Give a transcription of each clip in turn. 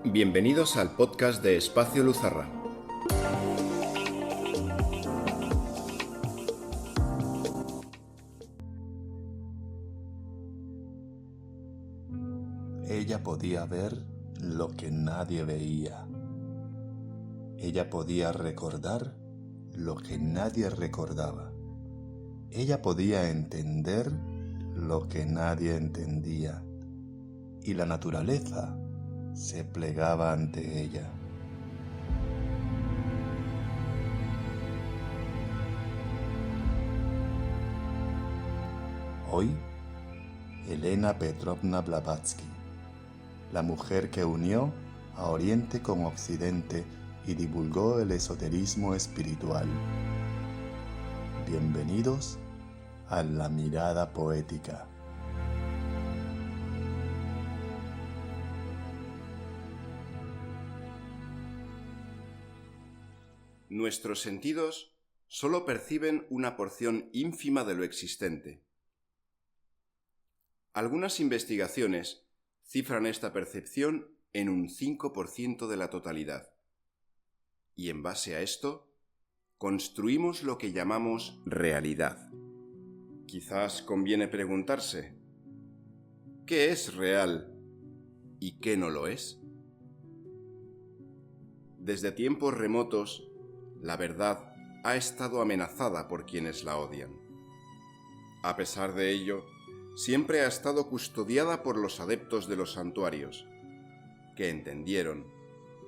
Bienvenidos al podcast de Espacio Luzarra. Ella podía ver lo que nadie veía. Ella podía recordar lo que nadie recordaba. Ella podía entender lo que nadie entendía. Y la naturaleza se plegaba ante ella. Hoy, Elena Petrovna Blavatsky, la mujer que unió a Oriente con Occidente y divulgó el esoterismo espiritual. Bienvenidos a La Mirada Poética. Nuestros sentidos solo perciben una porción ínfima de lo existente. Algunas investigaciones cifran esta percepción en un 5% de la totalidad. Y en base a esto, construimos lo que llamamos realidad. Quizás conviene preguntarse, ¿qué es real y qué no lo es? Desde tiempos remotos, la verdad ha estado amenazada por quienes la odian. A pesar de ello, siempre ha estado custodiada por los adeptos de los santuarios, que entendieron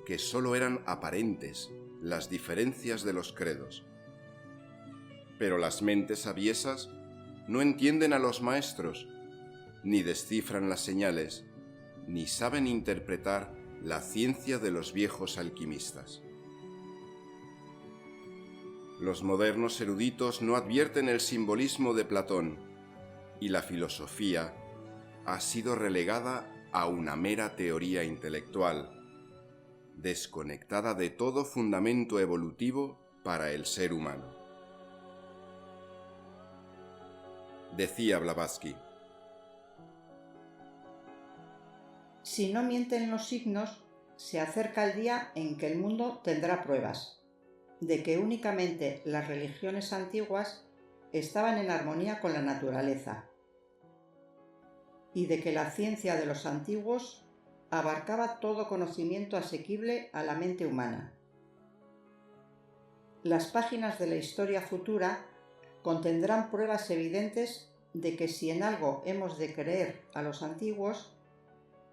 que solo eran aparentes las diferencias de los credos. Pero las mentes aviesas no entienden a los maestros, ni descifran las señales, ni saben interpretar la ciencia de los viejos alquimistas. Los modernos eruditos no advierten el simbolismo de Platón, y la filosofía ha sido relegada a una mera teoría intelectual, desconectada de todo fundamento evolutivo para el ser humano. Decía Blavatsky: si no mienten los signos, se acerca el día en que el mundo tendrá pruebas de que únicamente las religiones antiguas estaban en armonía con la naturaleza y de que la ciencia de los antiguos abarcaba todo conocimiento asequible a la mente humana. Las páginas de la historia futura contendrán pruebas evidentes de que si en algo hemos de creer a los antiguos,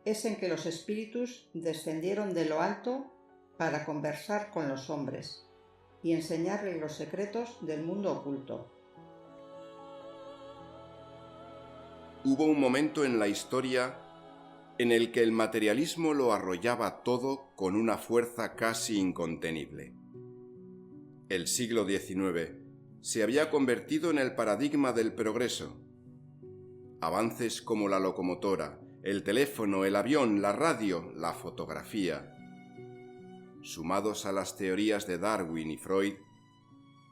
es en que los espíritus descendieron de lo alto para conversar con los hombres y enseñarles los secretos del mundo oculto. Hubo un momento en la historia en el que el materialismo lo arrollaba todo con una fuerza casi incontenible. El siglo XIX se había convertido en el paradigma del progreso. Avances como la locomotora, el teléfono, el avión, la radio, la fotografía, sumados a las teorías de Darwin y Freud,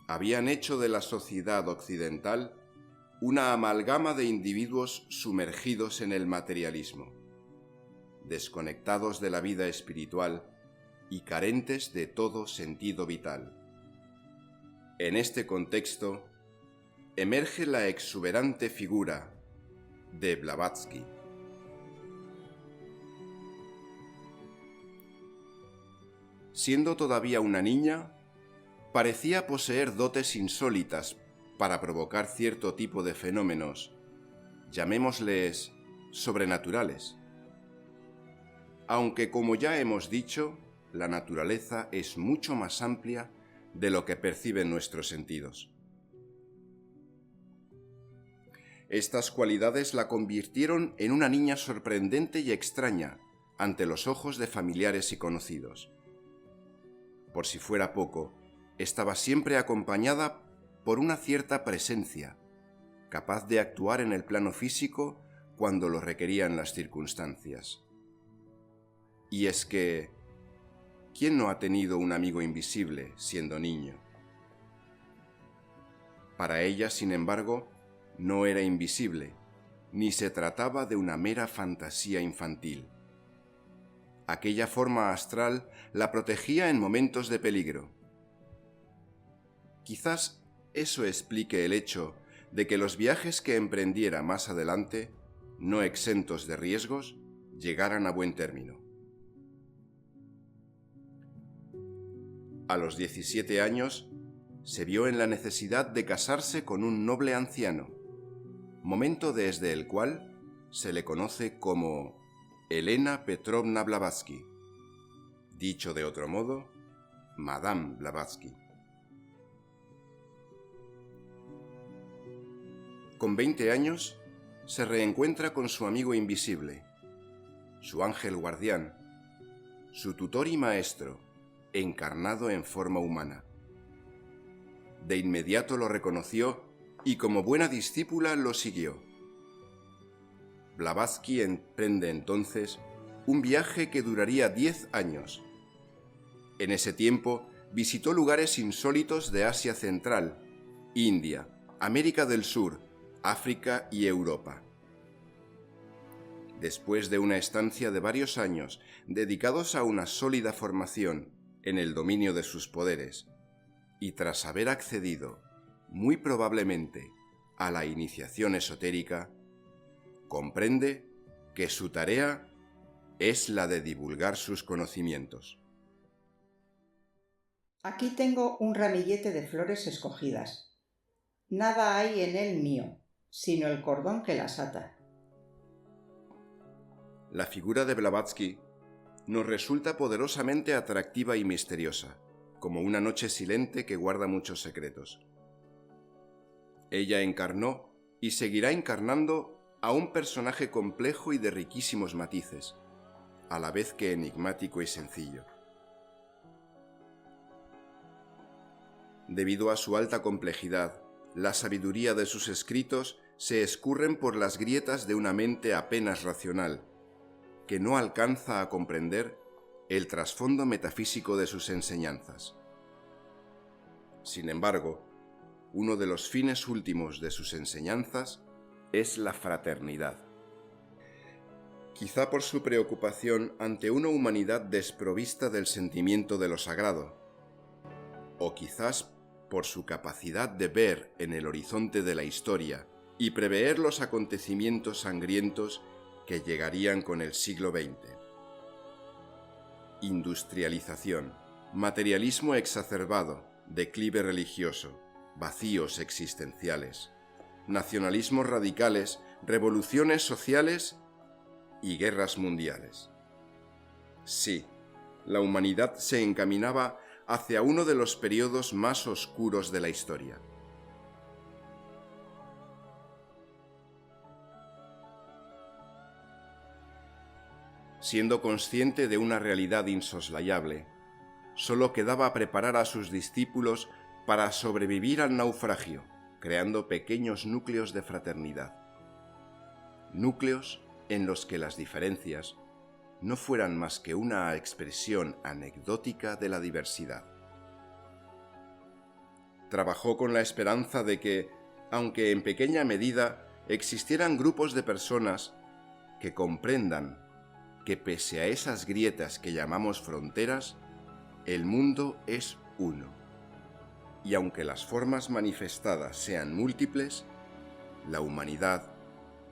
habían hecho de la sociedad occidental una amalgama de individuos sumergidos en el materialismo, desconectados de la vida espiritual y carentes de todo sentido vital. En este contexto, emerge la exuberante figura de Blavatsky. Siendo todavía una niña, parecía poseer dotes insólitas para provocar cierto tipo de fenómenos, llamémosles sobrenaturales. Aunque, como ya hemos dicho, la naturaleza es mucho más amplia de lo que perciben nuestros sentidos. Estas cualidades la convirtieron en una niña sorprendente y extraña ante los ojos de familiares y conocidos. Por si fuera poco, estaba siempre acompañada por una cierta presencia, capaz de actuar en el plano físico cuando lo requerían las circunstancias. Y es que, ¿quién no ha tenido un amigo invisible siendo niño? Para ella, sin embargo, no era invisible, ni se trataba de una mera fantasía infantil. aquella forma astral la protegía en momentos de peligro. Quizás eso explique el hecho de que los viajes que emprendiera más adelante, no exentos de riesgos, llegaran a buen término. A los 17 años, se vio en la necesidad de casarse con un noble anciano, momento desde el cual se le conoce como Elena Petrovna Blavatsky, dicho de otro modo, Madame Blavatsky. Con 20 años, se reencuentra con su amigo invisible, su ángel guardián, su tutor y maestro, encarnado en forma humana. De inmediato lo reconoció y como buena discípula lo siguió. Blavatsky emprende entonces un viaje que duraría 10 años. En ese tiempo visitó lugares insólitos de Asia Central, India, América del Sur, África y Europa. Después de una estancia de varios años dedicados a una sólida formación en el dominio de sus poderes, y tras haber accedido, muy probablemente, a la iniciación esotérica, comprende que su tarea es la de divulgar sus conocimientos. Aquí tengo un ramillete de flores escogidas. Nada hay en él mío, sino el cordón que las ata. La figura de Blavatsky nos resulta poderosamente atractiva y misteriosa, como una noche silente que guarda muchos secretos. Ella encarnó y seguirá encarnando a un personaje complejo y de riquísimos matices, a la vez que enigmático y sencillo. Debido a su alta complejidad, la sabiduría de sus escritos se escurren por las grietas de una mente apenas racional, que no alcanza a comprender el trasfondo metafísico de sus enseñanzas. Sin embargo, uno de los fines últimos de sus enseñanzas es la fraternidad. Quizá por su preocupación ante una humanidad desprovista del sentimiento de lo sagrado, o quizás por su capacidad de ver en el horizonte de la historia y prever los acontecimientos sangrientos que llegarían con el siglo XX. Industrialización, materialismo exacerbado, declive religioso, vacíos existenciales, nacionalismos radicales, revoluciones sociales y guerras mundiales. Sí, la humanidad se encaminaba hacia uno de los periodos más oscuros de la historia. Siendo consciente de una realidad insoslayable, solo quedaba preparar a sus discípulos para sobrevivir al naufragio, creando pequeños núcleos de fraternidad. Núcleos en los que las diferencias no fueran más que una expresión anecdótica de la diversidad. Trabajó con la esperanza de que, aunque en pequeña medida, existieran grupos de personas que comprendan que pese a esas grietas que llamamos fronteras, el mundo es uno. Y aunque las formas manifestadas sean múltiples, la humanidad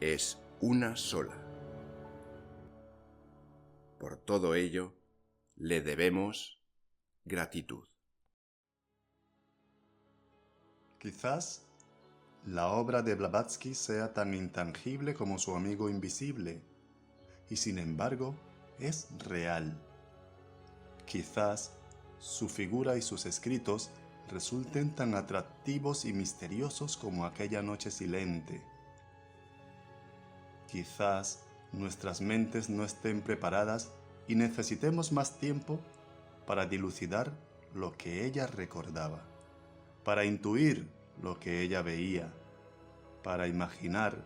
es una sola. Por todo ello, le debemos gratitud. Quizás la obra de Blavatsky sea tan intangible como su amigo invisible, y sin embargo es real. Quizás su figura y sus escritos resulten tan atractivos y misteriosos como aquella noche silente. Quizás nuestras mentes no estén preparadas y necesitemos más tiempo para dilucidar lo que ella recordaba, para intuir lo que ella veía, para imaginar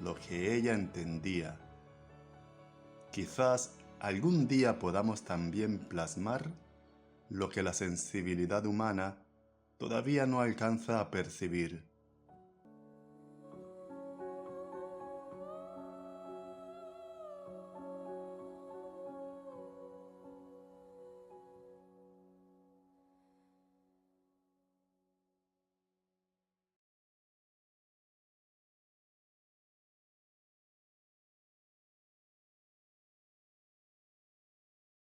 lo que ella entendía. Quizás algún día podamos también plasmar lo que la sensibilidad humana todavía no alcanza a percibir.